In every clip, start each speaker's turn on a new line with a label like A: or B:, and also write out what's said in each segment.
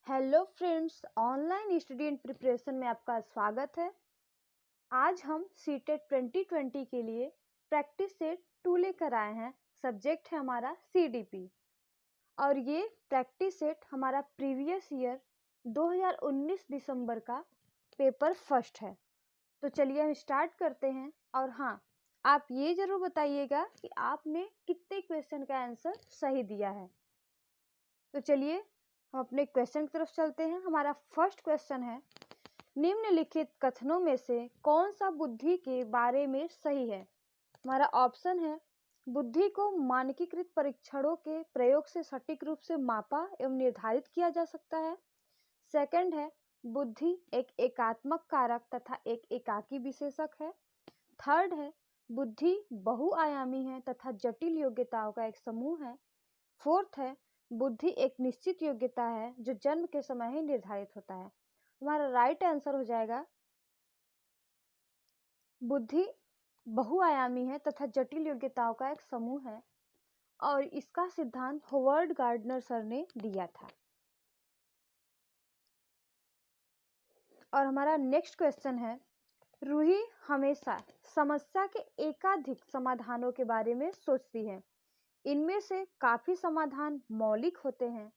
A: Hello friends, online student preparation में आपका स्वागत है। आज हम सीटेट 2020 के लिए प्रैक्टिस सेट 2 लेकर आए हैं। सब्जेक्ट है हमारा सीडीपी और ये प्रैक्टिस सेट हमारा प्रीवियस ईयर 2019 दिसंबर का पेपर फर्स्ट है। तो चलिए हम स्टार्ट करते हैं। और हाँ, आप ये ज़रूर बताइएगा कि आपने कितने क्वेश्चन का आंसर सही दिया है। तो चलिए हम अपने क्वेश्चन की तरफ चलते हैं। हमारा फर्स्ट क्वेश्चन है, निम्नलिखित कथनों में से कौन सा बुद्धि के बारे में सही है। हमारा ऑप्शन है, बुद्धि को मानकीकृत परीक्षणों के प्रयोग से सटीक रूप से मापा एवं निर्धारित किया जा सकता है। सेकंड है, बुद्धि एक एकात्मक कारक तथा एक एकाकी विशेषक है। थर्ड है, बुद्धि बहुआयामी है तथा जटिल योग्यताओं का एक समूह है। फोर्थ है, बुद्धि एक निश्चित योग्यता है जो जन्म के समय ही निर्धारित होता है। हमारा राइट आंसर हो जाएगा, बुद्धि बहुआयामी है तथा जटिल योग्यताओं का एक समूह है और इसका सिद्धांत होवर्ड गार्डनर सर ने दिया था। और हमारा नेक्स्ट क्वेश्चन है, रूही हमेशा समस्या के एकाधिक समाधानों के बारे में सोचती है। इनमें से काफी समाधान मौलिक होते हैं।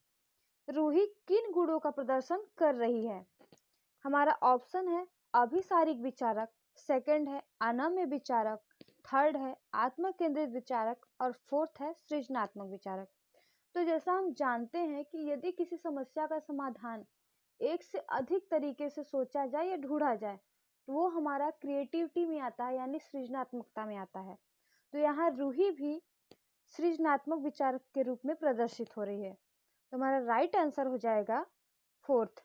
A: रूही किन गुणों का प्रदर्शन कर रही है। हमारा ऑप्शन है, अभिसारिक विचारक। सेकंड है, अनम्य विचारक। थर्ड है, आत्म केंद्रित विचारक और फोर्थ है, सृजनात्मक विचारक। तो जैसा हम जानते हैं कि यदि किसी समस्या का समाधान एक से अधिक तरीके से सोचा जाए या ढूंढा जाए तो वो हमारा क्रिएटिविटी में आता है, यानी सृजनात्मकता में आता है। तो यहाँ रूही भी सृजनात्मक विचारक के रूप में प्रदर्शित हो रही है। तो हमारा राइट आंसर हो जाएगा फोर्थ।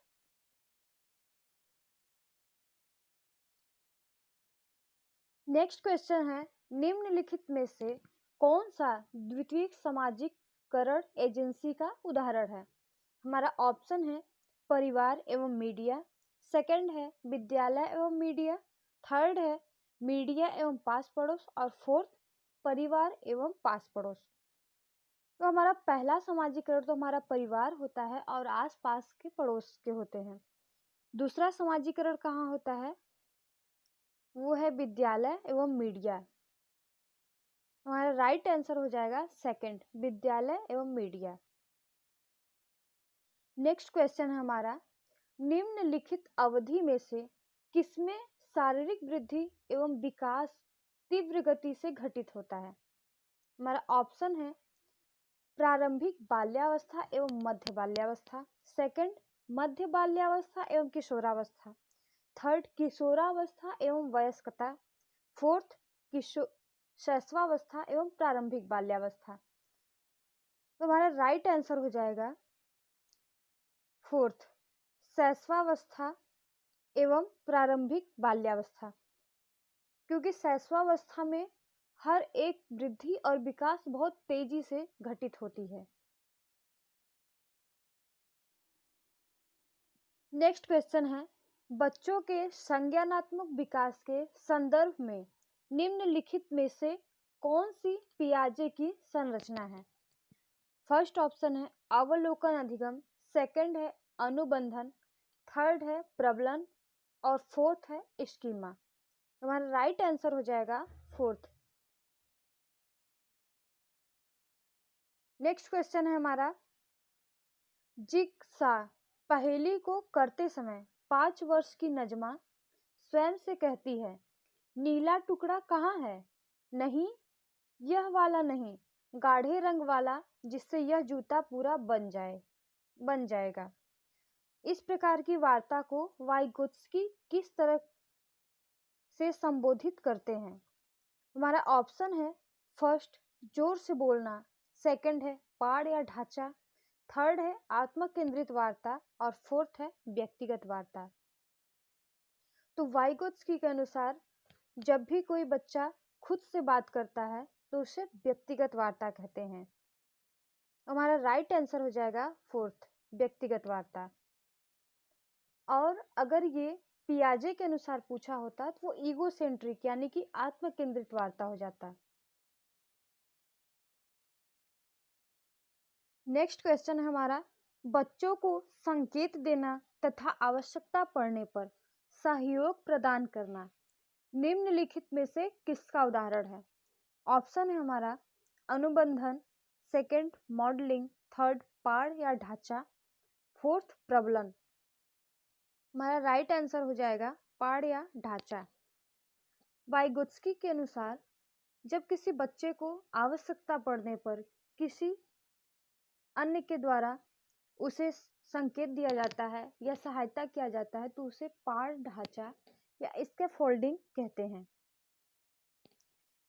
A: नेक्स्ट क्वेश्चन है, निम्नलिखित में से कौन सा द्वितीयक सामाजिककरण एजेंसी का उदाहरण है। हमारा ऑप्शन है, परिवार एवं मीडिया। सेकंड है, विद्यालय एवं मीडिया। थर्ड है, मीडिया एवं पास पड़ोस और फोर्थ, परिवार एवं पास पड़ोस। तो हमारा पहला सामाजिकरण तो हमारा परिवार होता है और आसपास के पड़ोस के होते हैं। दूसरा सामाजिकरण कहाँ होता है, वो है विद्यालय एवं मीडिया। हमारा राइट आंसर हो जाएगा सेकंड, विद्यालय एवं मीडिया। नेक्स्ट क्वेश्चन है हमारा, निम्नलिखित अवधि में से किसमें शारीरिक वृद्धि एवं विकास तीव्र गति से घटित होता है। हमारा ऑप्शन है, प्रारंभिक बाल्यावस्था एवं मध्य बाल्यावस्था। सेकंड, मध्य बाल्यावस्था एवं किशोरावस्था। थर्ड, किशोरावस्था एवं वयस्कता। फोर्थ, शैशवावस्था एवं प्रारंभिक बाल्यावस्था। तो हमारा राइट आंसर हो जाएगा फोर्थ, शैशवावस्था एवं प्रारंभिक बाल्यावस्था, क्योंकि शैशवावस्था में हर एक वृद्धि और विकास बहुत तेजी से घटित होती है। नेक्स्ट क्वेश्चन है, बच्चों के संज्ञानात्मक विकास के संदर्भ में निम्नलिखित में से कौन सी पियाजे की संरचना है। फर्स्ट ऑप्शन है, अवलोकन अधिगम। सेकंड है, अनुबंधन। थर्ड है, प्रबलन और फोर्थ है, स्कीमा। हमारा राइट आंसर हो जाएगा फोर्थ। नेक्स्ट क्वेश्चन है हमारा, जिग्सा पहेली को करते समय 5 वर्ष की नजमा स्वयं से कहती है, नीला टुकड़ा कहाँ है। नहीं, यह वाला नहीं, गाढ़े रंग वाला, जिससे यह जूता पूरा बन जाएगा। इस प्रकार की वार्ता को वाइगोत्स्की किस तरह से संबोधित करते हैं। हमारा ऑप्शन है, फर्स्ट, जोर से बोलना। सेकंड है, पाठ या ढांचा। थर्ड है, आत्म केंद्रित वार्ता और फोर्थ है, व्यक्तिगत वार्ता। तो वाइगोत्स्की के अनुसार जब भी कोई बच्चा खुद से बात करता है तो उसे व्यक्तिगत वार्ता कहते हैं। हमारा राइट आंसर हो जाएगा फोर्थ, व्यक्तिगत वार्ता। और अगर ये पियाजे के अनुसार पूछा होता तो वो ईगोसेंट्रिक यानी कि आत्म केंद्रित वार्ता हो जाता। नेक्स्ट क्वेश्चन है हमारा, बच्चों को संकेत देना तथा आवश्यकता पड़ने पर सहयोग प्रदान करना निम्नलिखित में से किसका उदाहरण है? ऑप्शन है हमारा अनुबंधन, सेकंड मॉडलिंग, थर्ड पाड़ या ढांचा, फोर्थ प्रबलन। हमारा राइट आंसर हो जाएगा पाड़ या ढांचा। वाइगोत्स्की के अनुसार जब किसी बच्चे को आवश्यकता पड़ने पर किसी अन्य के द्वारा उसे संकेत दिया जाता है या सहायता किया जाता है तो उसे पाड़ ढांचा या स्कैफोल्डिंग कहते हैं।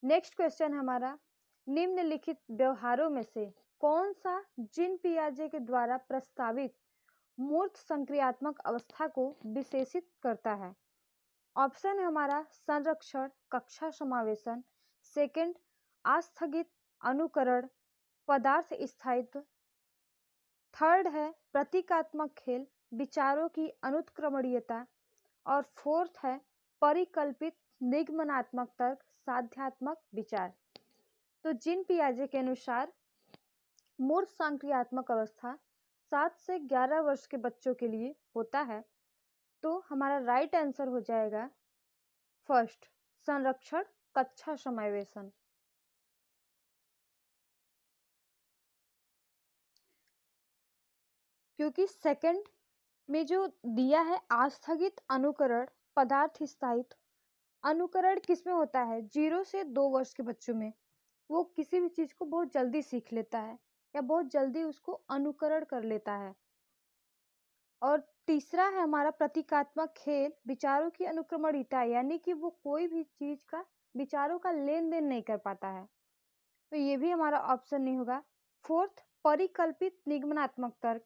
A: नेक्स्ट क्वेश्चन हमारा, निम्नलिखित व्यवहारों में से कौन सा जीन पियाजे के द्वारा प्रस्तावित मूर्त संक्रियात्मक अवस्था को विशेषित करता है? ऑप्शन है हमारा संरक्षण, कक्षा समावेशन, सेकंड आस्थगित अनुकरण, पदार्थ स्थायित्व, थर्ड है प्रतीकात्मक खेल, विचारों की अनुत्क्रमणीयता, और फोर्थ है परिकल्पित निगमनात्मक तर्क, साध्यात्मक विचार। तो जीन पियाजे के अनुसार मूर्त संक्रियात्मक अवस्था 7 से 11 वर्ष के बच्चों के लिए होता है। तो हमारा राइट आंसर हो जाएगा फर्स्ट संरक्षण, कक्षा समावेशन। क्योंकि सेकंड में जो दिया है आस्थगित अनुकरण, पदार्थ स्थायित्व, अनुकरण किस में होता है? 0 से 2 वर्ष के बच्चों में। वो किसी भी चीज को बहुत जल्दी सीख लेता है या बहुत जल्दी उसको अनुकरण कर लेता है। और तीसरा है हमारा प्रतीकात्मक खेल, विचारों की अनुक्रमणीयता, यानी कि वो कोई भी चीज का विचारों का लेन देन नहीं कर पाता है। तो ये भी हमारा ऑप्शन नहीं होगा। फोर्थ परिकल्पित निगमनात्मक तर्क,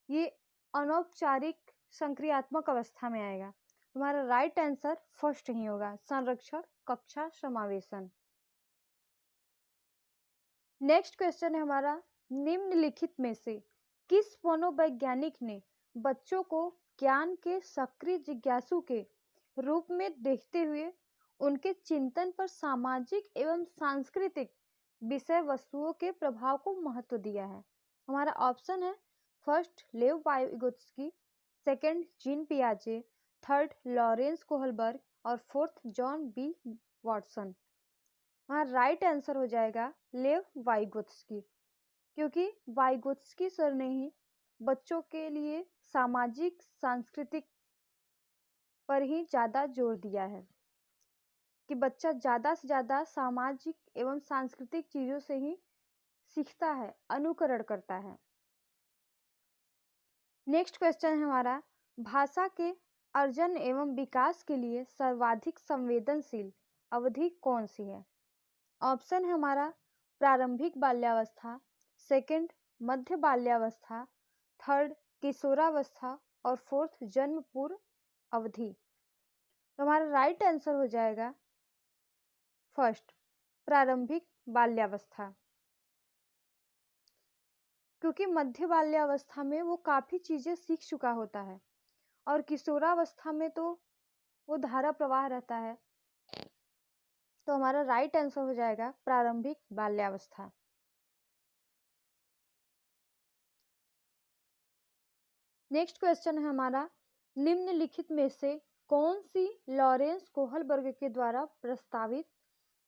A: ये अनौपचारिक संक्रियात्मक अवस्था में आएगा। हमारा राइट आंसर फर्स्ट ही होगा, संरक्षण, कक्षा समावेशन। नेक्स्ट क्वेश्चन है हमारा, निम्नलिखित में से किस मनोवैज्ञानिक ने बच्चों को ज्ञान के सक्रिय जिज्ञासु के रूप में देखते हुए उनके चिंतन पर सामाजिक एवं सांस्कृतिक विषय वस्तुओं के प्रभाव को महत्व दिया है? हमारा ऑप्शन है first Lev Vygotsky, second Jean पियाजे, थर्ड लॉरेंस कोहलबर्ग, और फोर्थ जॉन बी वॉटसन। हाँ, राइट आंसर हो जाएगा लेव वाइगोत्स्की, क्योंकि वाइगोत्स्की सर ने ही बच्चों के लिए सामाजिक सांस्कृतिक पर ही ज्यादा जोर दिया है कि बच्चा ज्यादा से ज्यादा सामाजिक एवं सांस्कृतिक चीजों से ही सीखता है, अनुकरण करता है। नेक्स्ट क्वेश्चन है हमारा, भाषा के अर्जन एवं विकास के लिए सर्वाधिक संवेदनशील अवधि कौन सी है? ऑप्शन है हमारा प्रारंभिक बाल्यावस्था, सेकंड मध्य बाल्यावस्था, थर्ड किशोरावस्था, और फोर्थ जन्म पूर्व अवधि। तो हमारा राइट आंसर हो जाएगा फर्स्ट प्रारंभिक बाल्यावस्था, क्योंकि मध्य बाल्यावस्था में वो काफी चीजें सीख चुका होता है और किशोरावस्था में तो वो धारा प्रवाह रहता है। तो हमारा राइट आंसर हो जाएगा प्रारंभिक बाल्यावस्था। नेक्स्ट क्वेश्चन है हमारा, निम्नलिखित में से कौन सी लॉरेंस कोहलबर्ग के द्वारा प्रस्तावित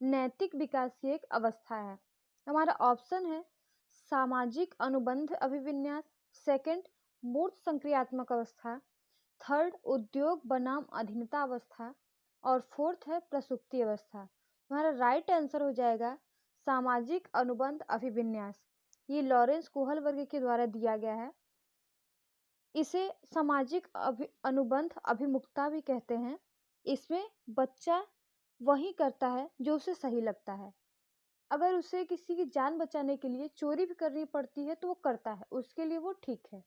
A: नैतिक विकास की एक अवस्था है? हमारा ऑप्शन है सामाजिक अनुबंध अभिविन्यास, सेकंड मूर्त संक्रियात्मक अवस्था, थर्ड उद्योग बनाम अधीनता अवस्था, और फोर्थ है प्रसुप्ति अवस्था। हमारा राइट आंसर हो जाएगा सामाजिक अनुबंध अभिविन्यास। ये लॉरेंस कोहलबर्ग के द्वारा दिया गया है। इसे सामाजिक अनुबंध अभिमुखता भी कहते हैं। इसमें बच्चा वही करता है जो उसे सही लगता है। अगर उसे किसी की जान बचाने के लिए चोरी भी करनी पड़ती है तो वो करता है, उसके लिए वो ठीक है।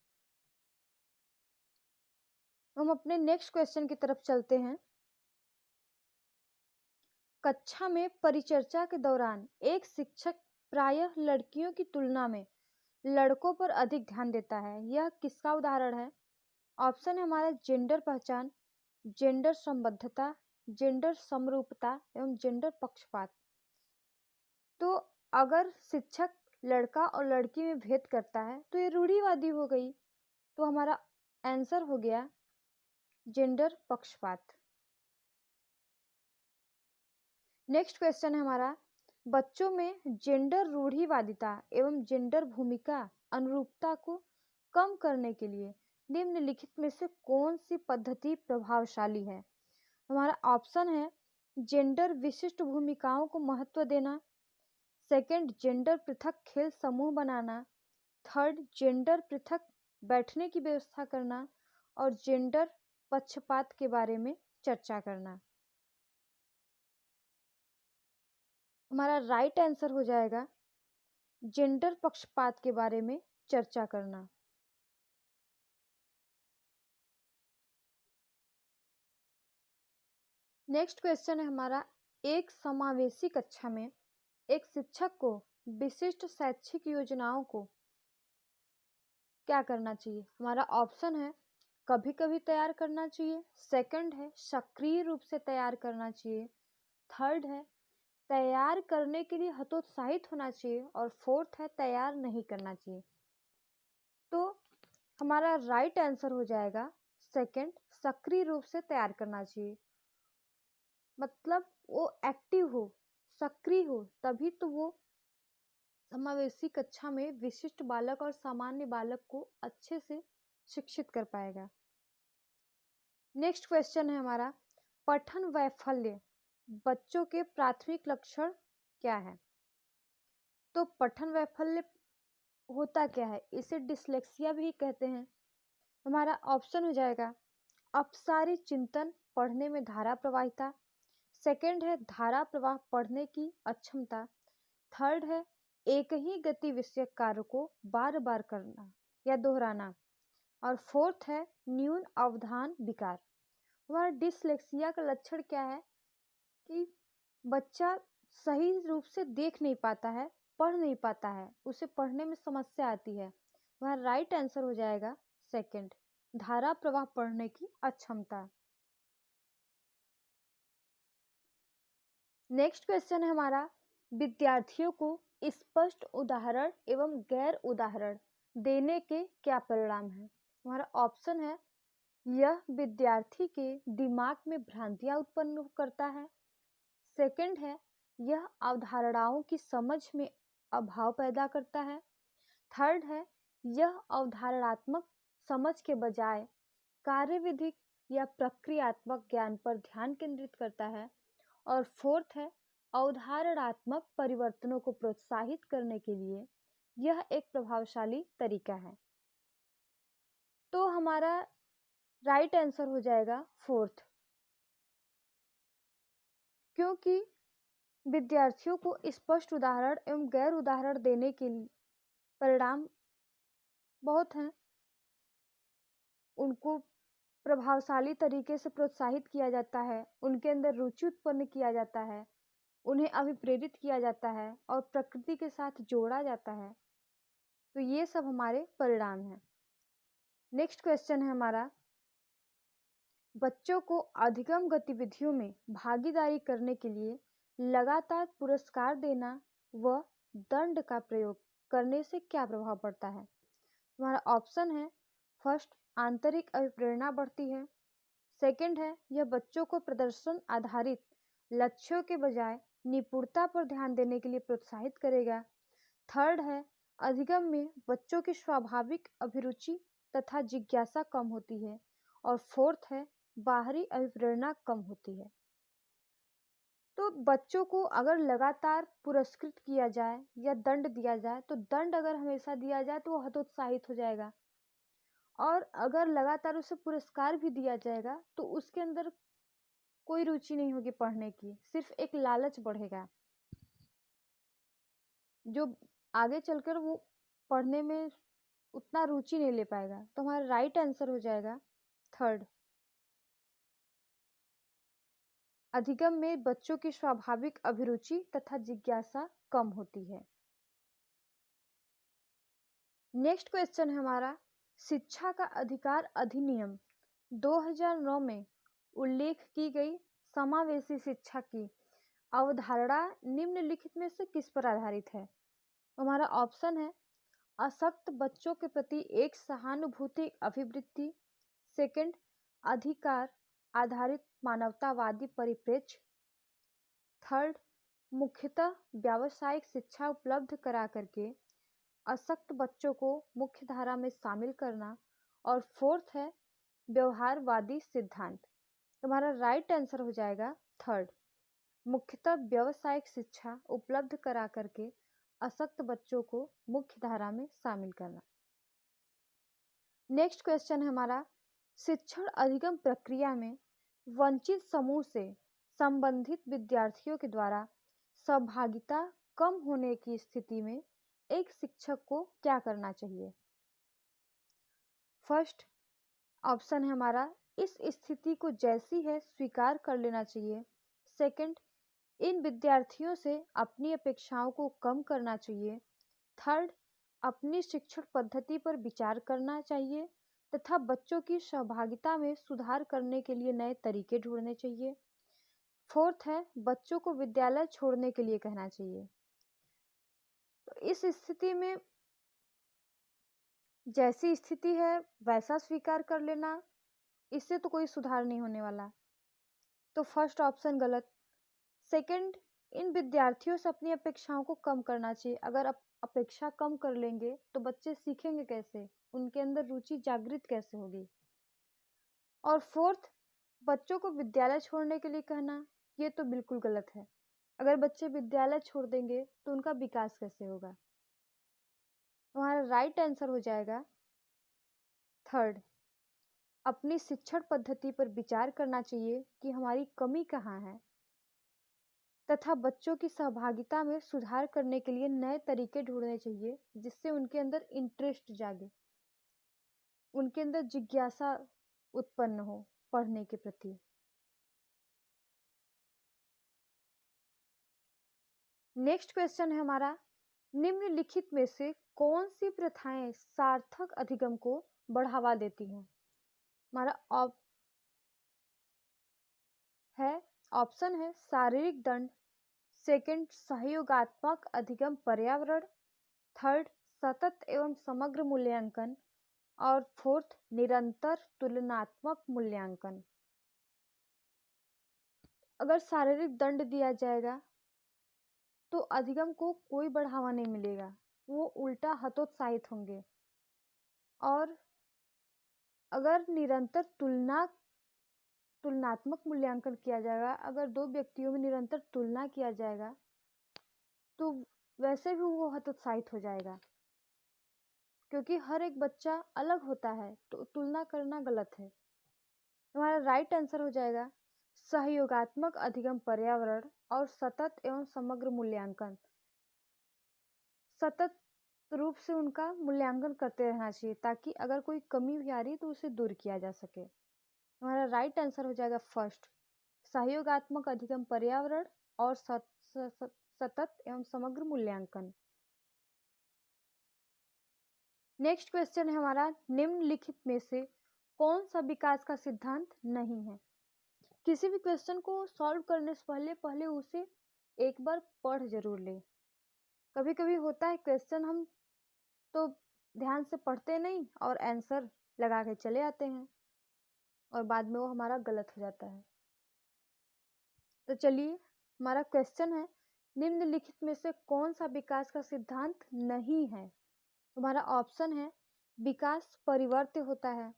A: हम अपने नेक्स्ट क्वेश्चन की तरफ चलते हैं। कक्षा में परिचर्चा के दौरान एक शिक्षक प्रायः लड़कियों की तुलना में लड़कों पर अधिक ध्यान देता है, यह किसका उदाहरण है? ऑप्शन है हमारा जेंडर पहचान, जेंडर संबद्धता, जेंडर समरूपता एवं जेंडर पक्षपात। तो अगर शिक्षक लड़का और लड़की में भेद करता है तो ये रूढ़िवादी हो गई। तो हमारा आंसर हो गया जेंडर पक्षपात। नेक्स्ट क्वेश्चन है हमारा, बच्चों में जेंडर रूढ़िवादिता एवं जेंडर भूमिका अनुरूपता को कम करने के लिए निम्नलिखित में से कौन सी पद्धति प्रभावशाली है? हमारा ऑप्शन है जेंडर विशिष्ट भूमिकाओं को महत्व देना, सेकंड जेंडर पृथक खेल समूह बनाना, थर्ड जेंडर पृथक बैठने की व्यवस्था करना और जेंडर पक्षपात के बारे में चर्चा करना। हमारा राइट आंसर हो जाएगा जेंडर पक्षपात के बारे में चर्चा करना। नेक्स्ट क्वेश्चन है हमारा, एक समावेशी कक्षा में एक शिक्षक को विशिष्ट शैक्षिक योजनाओं को क्या करना चाहिए? हमारा ऑप्शन है कभी कभी तैयार करना चाहिए, सेकंड है सक्रिय रूप से तैयार करना चाहिए, थर्ड है तैयार करने के लिए हतोत्साहित होना चाहिए और फोर्थ है तैयार नहीं करना चाहिए। तो हमारा राइट आंसर हो जाएगा सेकंड, सक्रिय रूप से तैयार करना चाहिए। मतलब वो एक्टिव हो, सक्रिय हो, तभी तो वो समावेशी कक्षा में विशिष्ट बालक और सामान्य बालक को अच्छे से शिक्षित कर पाएगा। नेक्स्ट क्वेश्चन है हमारा, पठन वैफल्य बच्चों के प्राथमिक लक्षण क्या है? तो पठन वैफल्य होता क्या है? इसे डिसलेक्सिया भी कहते हैं। हमारा ऑप्शन हो जाएगा अपसारी चिंतन, पढ़ने में धारा प्रवाहिता, सेकंड है धारा प्रवाह पढ़ने की अक्षमता, थर्ड है एक ही गति विषयक कार्य को बार बार करना या दोहराना और फोर्थ है न्यून अवधान विकार। हमारा डिसलेक्सिया का लक्षण क्या है कि बच्चा सही रूप से देख नहीं पाता है, पढ़ नहीं पाता है, उसे पढ़ने में समस्या आती है। वह राइट आंसर हो जाएगा सेकंड, धारा प्रवाह पढ़ने की अक्षमता। नेक्स्ट क्वेश्चन है हमारा, विद्यार्थियों को स्पष्ट उदाहरण एवं गैर उदाहरण देने के क्या परिणाम है? हमारा ऑप्शन है यह विद्यार्थी के दिमाग में भ्रांतियां उत्पन्न करता है, सेकंड है यह अवधारणाओं की समझ में अभाव पैदा करता है, थर्ड है यह अवधारणात्मक समझ के बजाय कार्यविधिक या प्रक्रियात्मक ज्ञान पर ध्यान केंद्रित करता है और फोर्थ है अवधारणात्मक परिवर्तनों को प्रोत्साहित करने के लिए यह एक प्रभावशाली तरीका है। तो हमारा राइट आंसर हो जाएगा फोर्थ, क्योंकि विद्यार्थियों को स्पष्ट उदाहरण एवं गैर उदाहरण देने के परिणाम बहुत हैं। उनको प्रभावशाली तरीके से प्रोत्साहित किया जाता है, उनके अंदर रुचि उत्पन्न किया जाता है, उन्हें अभिप्रेरित किया जाता है और प्रकृति के साथ जोड़ा जाता है। तो ये सब हमारे परिणाम हैं। नेक्स्ट क्वेश्चन है हमारा, बच्चों को अधिगम गतिविधियों में भागीदारी करने के लिए लगातार पुरस्कार देना व दंड का प्रयोग करने से क्या प्रभाव पड़ता है? हमारा ऑप्शन है फर्स्ट, आंतरिक अभिप्रेरणा बढ़ती है, सेकंड है यह बच्चों को प्रदर्शन आधारित लक्ष्यों के बजाय निपुणता पर ध्यान देने के लिए प्रोत्साहित करेगा, थर्ड है अधिगम में बच्चों की स्वाभाविक अभिरुचि तथा जिज्ञासा कम होती है और फोर्थ है बाहरी अभिप्रेरणा कम होती है। तो बच्चों को अगर लगातार पुरस्कृत किया जाए या दंड दिया जाए, तो दंड अगर हमेशा दिया जाए तो वो हतोत्साहित हो जाएगा और अगर लगातार उसे पुरस्कार भी दिया जाएगा तो उसके अंदर कोई रुचि नहीं होगी पढ़ने की, सिर्फ एक लालच बढ़ेगा जो आगे चलकर वो पढ़ने में उतना रुचि नहीं ले पाएगा। तो हमारा राइट आंसर हो जाएगा थर्ड, अधिगम में बच्चों की स्वाभाविक अभिरुचि तथा जिज्ञासा कम होती है। नेक्स्ट क्वेश्चन है हमारा, शिक्षा का अधिकार अधिनियम 2009 में उल्लेख की गई समावेशी शिक्षा की अवधारणा निम्नलिखित में से किस पर आधारित है? हमारा ऑप्शन है अशक्त बच्चों के प्रति एक सहानुभूति अभिवृत्ति। सेकंड, अधिकार आधारित मानवतावादी परिप्रेक्ष्य। थर्ड, मुख्यतः व्यावसायिक शिक्षा उपलब्ध करा करके अशक्त बच्चों को मुख्य धारा में शामिल करना। और फोर्थ है व्यवहारवादी सिद्धांत। तुम्हारा राइट आंसर हो जाएगा थर्ड, मुख्यतः व्यावसायिक शिक्षा उपलब्ध करा करके अशक्त बच्चों को मुख्य धारा में शामिल करना। नेक्स्ट क्वेश्चन है हमारा, शिक्षण अधिगम प्रक्रिया में वंचित समूह से संबंधित विद्यार्थियों के द्वारा सहभागिता कम होने की स्थिति में एक शिक्षक को क्या करना चाहिए? फर्स्ट ऑप्शन है हमारा, इस स्थिति को जैसी है स्वीकार कर लेना चाहिए। सेकंड, इन विद्यार्थियों से अपनी अपेक्षाओं को कम करना चाहिए। थर्ड, अपनी शिक्षण पद्धति पर विचार करना चाहिए तथा बच्चों की सहभागिता में सुधार करने के लिए नए तरीके ढूंढने चाहिए। फोर्थ है बच्चों को विद्यालय छोड़ने के लिए कहना चाहिए। तो इस स्थिति में जैसी स्थिति है वैसा स्वीकार कर लेना, इससे तो कोई सुधार नहीं होने वाला। तो फर्स्ट ऑप्शन गलत। सेकंड, इन विद्यार्थियों से अपनी अपेक्षाओं को कम करना चाहिए। अगर अपेक्षा कम कर लेंगे तो बच्चे सीखेंगे कैसे, उनके अंदर रुचि जागृत कैसे होगी। और फोर्थ, बच्चों को विद्यालय छोड़ने के लिए कहना, ये तो बिल्कुल गलत है। अगर बच्चे विद्यालय छोड़ देंगे तो उनका विकास कैसे होगा। हमारा राइट आंसर हो जाएगा थर्ड, अपनी शिक्षण पद्धति पर विचार करना चाहिए कि हमारी कमी कहाँ है तथा बच्चों की सहभागिता में सुधार करने के लिए नए तरीके ढूंढने चाहिए जिससे उनके अंदर इंटरेस्ट जागे, उनके अंदर जिज्ञासा उत्पन्न हो पढ़ने के प्रति। नेक्स्ट क्वेश्चन है हमारा, निम्नलिखित में से कौन सी प्रथाएं सार्थक अधिगम को बढ़ावा देती हैं? हमारा ऑप्शन है शारीरिक दंड। सेकंड, सहयोगात्मक अधिगम पर्यावरण। थर्ड, सतत एवं समग्र मूल्यांकन। और फोर्थ, निरंतर तुलनात्मक मूल्यांकन। अगर शारीरिक दंड दिया जाएगा तो अधिगम को कोई बढ़ावा नहीं मिलेगा, वो उल्टा हतोत्साहित होंगे। और अगर निरंतर तुलनात्मक मूल्यांकन किया जाएगा, अगर दो व्यक्तियों में निरंतर तुलना किया जाएगा तो वैसे भी वो हतोत्साहित हो जाएगा, क्योंकि हर एक बच्चा अलग होता है तो तुलना करना गलत है। हमारा राइट आंसर हो जाएगा सहयोगात्मक अधिगम पर्यावरण और सतत एवं समग्र मूल्यांकन। सतत रूप से उनका मूल्यांकन करते रहना चाहिए ताकि अगर कोई कमी भी आ रही तो उसे दूर किया जा सके। हमारा राइट आंसर हो जाएगा फर्स्ट, सहयोगात्मक अधिगम पर्यावरण और सतत एवं समग्र मूल्यांकन। नेक्स्ट क्वेश्चन है हमारा, निम्नलिखित में से कौन सा विकास का सिद्धांत नहीं है? किसी भी क्वेश्चन को सॉल्व करने से पहले उसे एक बार पढ़ जरूर ले। कभी कभी होता है क्वेश्चन हम तो ध्यान से पढ़ते नहीं और आंसर लगा के चले आते हैं और बाद में वो हमारा गलत हो जाता है। तो चलिए हमारा क्वेश्चन है, निम्नलिखित में से कौन सा विकास का सिद्धांत नहीं है? हमारा ऑप्शन है विकास परिवर्त्य होता है।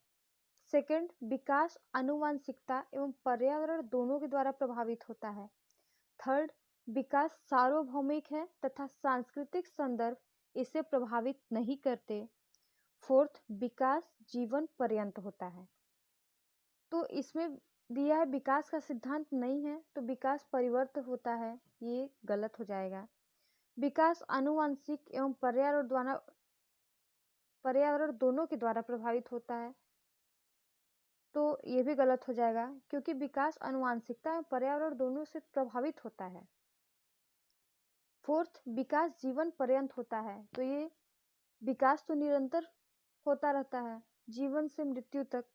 A: सेकंड, विकास आनुवंशिकता एवं पर्यावरण दोनों के द्वारा प्रभावित होता है। थर्ड, विकास सार्वभौमिक है तथा सांस्कृतिक संदर्भ इसे प्रभावित नहीं करते। फोर्थ, विकास जीवन पर्यंत होता है। तो इसमें दिया है विकास का सिद्धांत नहीं है तो विकास परिवर्तन होता है, ये गलत हो जाएगा। विकास आनुवंशिक एवं पर्यावरण दोनों के द्वारा प्रभावित होता है, तो ये भी गलत हो जाएगा क्योंकि विकास आनुवंशिकता एवं पर्यावरण दोनों से प्रभावित होता है। फोर्थ, विकास जीवन पर्यंत होता है, तो ये विकास तो निरंतर होता रहता है जीवन से मृत्यु तक।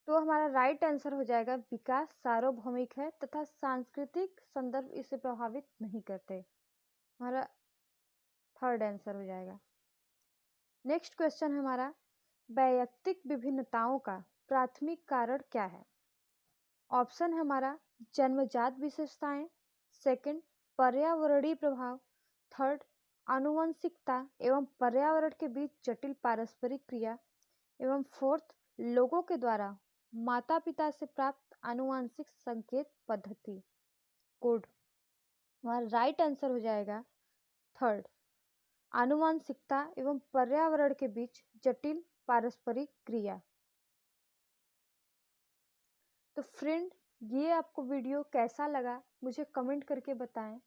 A: तो हमारा राइट आंसर हो जाएगा विकास सार्वभौमिक है तथा सांस्कृतिक संदर्भ इसे प्रभावित नहीं करते। हमारा थर्ड आंसर हो जाएगा। नेक्स्ट क्वेश्चन हमारा, वैयक्तिक विभिन्नताओं का प्राथमिक कारण क्या है? ऑप्शन है हमारा जन्मजात विशेषताएं, सेकंड पर्यावरणीय प्रभाव, थर्ड आनुवंशिकता एवं पर्यावरण के बीच जटिल पारस्परिक क्रिया, एवं फोर्थ लोगों के द्वारा माता पिता से प्राप्त आनुवंशिक संकेत पद्धति कोड। हमारा राइट आंसर हो जाएगा थर्ड, आनुवंशिकता एवं पर्यावरण के बीच जटिल पारस्परिक क्रिया। तो फ्रेंड, ये आपको वीडियो कैसा लगा मुझे कमेंट करके बताएं,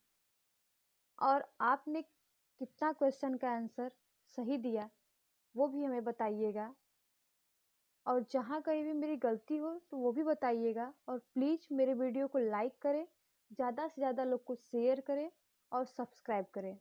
A: और आपने कितना क्वेश्चन का आंसर सही दिया वो भी हमें बताइएगा, और जहाँ कहीं भी मेरी गलती हो तो वो भी बताइएगा। और प्लीज़ मेरे वीडियो को लाइक करें, ज़्यादा से ज़्यादा लोग को शेयर करें और सब्सक्राइब करें।